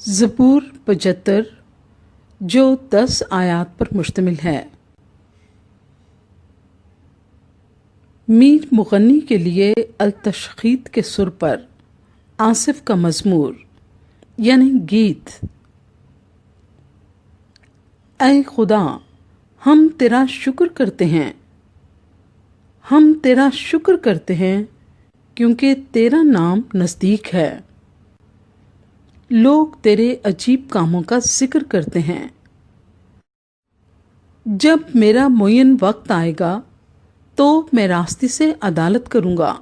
زبور 75 جو 10 آیات پر مشتمل ہے۔ میر مغنی کے لیے التشخیط کے سر پر آصف کا مزمور یعنی گیت۔ اے خدا، ہم تیرا شکر کرتے ہیں، ہم تیرا شکر کرتے ہیں کیونکہ تیرا نام نزدیک ہے۔ لوگ تیرے عجیب کاموں کا ذکر کرتے ہیں۔ جب میرا معین وقت آئے گا تو میں راستے سے عدالت کروں گا۔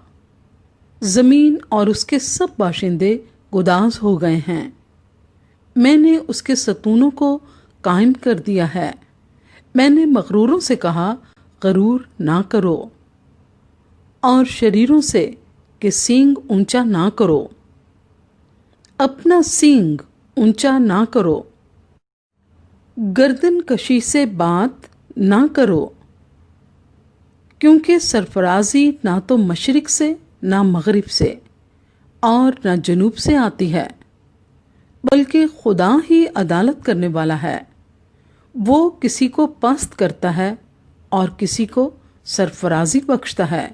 زمین اور اس کے سب باشندے گداز ہو گئے ہیں۔ میں نے اس کے ستونوں کو قائم کر دیا ہے۔ میں نے مغروروں سے کہا غرور نہ کرو، اور شریروں سے کہ سینگ اونچا نہ کرو۔ اپنا سینگ اونچا نہ کرو، گردن کشی سے بات نہ کرو، کیونکہ سرفرازی نہ تو مشرق سے نہ مغرب سے اور نہ جنوب سے آتی ہے، بلکہ خدا ہی عدالت کرنے والا ہے۔ وہ کسی کو پست کرتا ہے اور کسی کو سرفرازی بخشتا ہے،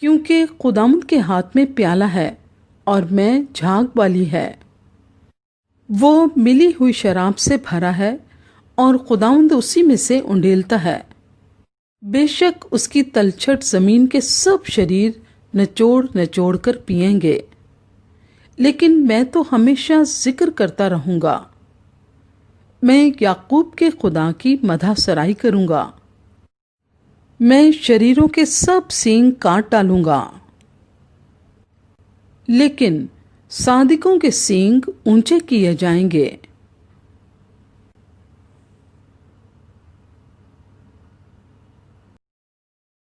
کیونکہ خداوند کے ہاتھ میں پیالہ ہے اور میں جھاگ والی ہے۔ وہ ملی ہوئی شراب سے بھرا ہے اور خداوند اسی میں سے انڈیلتا ہے۔ بے شک اس کی تلچھٹ زمین کے سب شریر نچوڑ نچوڑ کر پئیں گے، لیکن میں تو ہمیشہ ذکر کرتا رہوں گا۔ میں یعقوب کے خدا کی مدح سرائی کروں گا۔ میں شریروں کے سب سینگ کاٹ ڈالوں گا، لیکن صادقوں کے سینگ اونچے کیے جائیں گے۔